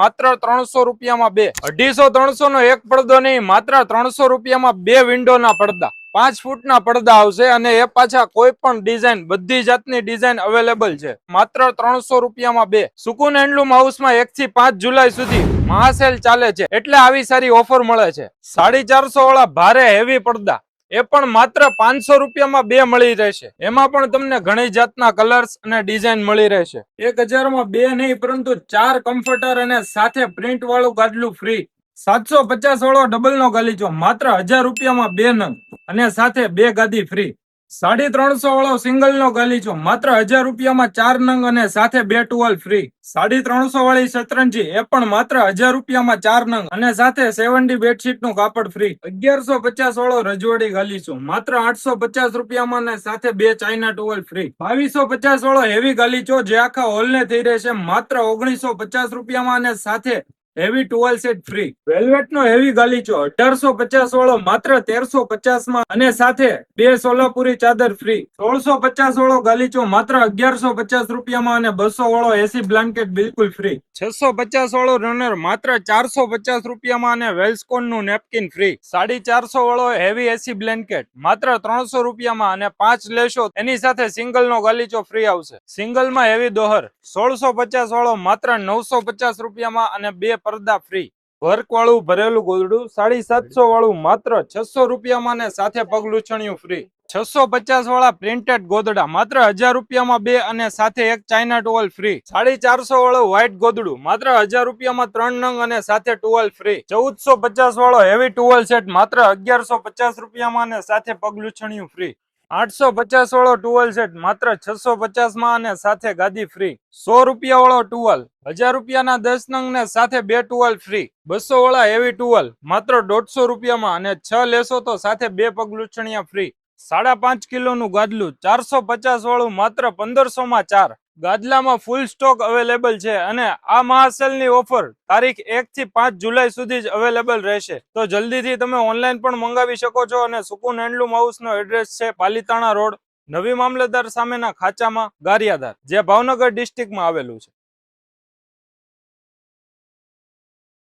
માત્ર 300 રૂપિયામાં બે. 250-300 નો એક પડદો નહીં, માત્ર 300 રૂપિયામાં બે વિન્ડોના પડદા. 5 ફૂટના પડદા આવશે અને એ પાછા કોઈ પણ ડિઝાઇન, બધી જાતની ડિઝાઇન અવેલેબલ છે. માત્ર 300 રૂપિયામાં બે. સુકૂન હેન્ડલૂમ હાઉસમાં 1 થી 5 જુલાઈ સુધી મહાસેલ ચાલે છે, એટલે આવી સારી ઓફર મળે છે. 450 વાળા ભારે હેવી પડદા એ પણ માત્ર 500 રૂપિયામાં બે મળી રહેશે. એમાં પણ તમને ઘણી જાતના કલર્સ અને ડિઝાઇન મળી રહેશે. 1000 માં બે નહીં, પરંતુ 4 કમ્ફર્ટર અને સાથે પ્રિન્ટ વાળું ગાદલું ફ્રી. 750 વાળો ડબલ નો ગાલીચો માત્ર 1000 રૂપિયામાં બે નંગ અને સાથે બે ગાદી ફ્રી. 350 વાળો સિંગલ નો ગાલીચો માત્ર 1000 રૂપિયામાં 4 નંગ અને સાથે બે ટુવાલ ફ્રી. 350 વાળી શતરંજી એ પણ માત્ર 1000 રૂપિયામાં 4 નંગ અને સાથે 70 બેડશીટ નું કાપડ ફ્રી. 1150 વાળો રજવાડી ગાલીચો માત્ર 850 રૂપિયામાં અને સાથે બે ચાઇના ટુવાલ ફ્રી. 2250 વાળો હેવી ગાલીચો જે આખા હોલ ને થઈ રહેશે માત્ર 1950 રૂપિયામાં અને સાથે હેવી ટુવાલ સેટ ફ્રી. વેલ્વેટ નો હેવી ગાલીચો 1850 વાળો માત્ર 1350 માં અને સાથે બે સોલાપુરી ચાદર ફ્રી. 1650 વાળો ગાલીચો માત્ર 1150 રૂપિયામાં અને 200 વાળો એસી બ્લેન્કેટ બિલકુલ ફ્રી. 650 વાળો રનર માત્ર 450 રૂપિયામાં અને વેલ્સકોન નું નેપકિન ફ્રી. 450 વાળો હેવી એસી બ્લેન્કેટ માત્ર 300 રૂપિયામાં અને 5 લેશો એની સાથે સિંગલ નો ગાલીચો ફ્રી આવશે. સિંગલ માં હેવી દોહર 1650 વાળો માત્ર 950 રૂપિયામાં અને બે પડદા ફ્રી. વર્ક વાળું ભરેલું ગોદડું 750 વાળું માત્ર 600 રૂપિયામાં ને સાથે પગલુછણિયું ફ્રી. 650 વાળા પ્રિન્ટેડ ગોદડા માત્ર 1000 રૂપિયામાં બે અને સાથે એક ચાઇના ટોવલ ફ્રી. 450 વાળું વ્હાઈટ ગોદડું માત્ર 1000 રૂપિયામાં 3 નંગ અને સાથે ટોવલ ફ્રી. 1450 વાળો હેવી ટોવલ સેટ માત્ર 1150 રૂપિયામાં અને સાથે પગલુછણિયું ફ્રી. 850 વાળો ટુવલ સેટ માત્ર 650 માં અને સાથે ગાદી ફ્રી. 100 રૂપિયા વાળો ટુવલ 1000 રૂપિયાના 10 નંગ ને સાથે બે ટુવલ ફ્રી. 200 વાળા હેવી ટુવલ માત્ર 150 રૂપિયામાં અને 6 લેશો તો સાથે બે પગલુછણિયા ફ્રી. 5.5 કિલોનું ગાદલું 450 વાળું માત્ર 1500 માં 4. ગાદલામાં ફૂલ સ્ટોક અવેલેબલ છે અને આ મહાસેલની ઓફર તારીખ 1 થી 5 જુલાઈ સુધી જ અવેલેબલ રહેશે. તો જલ્દીથી તમે ઓનલાઈન પણ મંગાવી શકો છો અને સુકૂન હેન્ડલૂમ હાઉસનો એડ્રેસ છે પાલીતાણા રોડ, નવી મામલતદાર સામેના ખાંચામાં, ગારિયાધાર, જે ભાવનગર ડિસ્ટ્રિક્ટમાં આવેલું છે.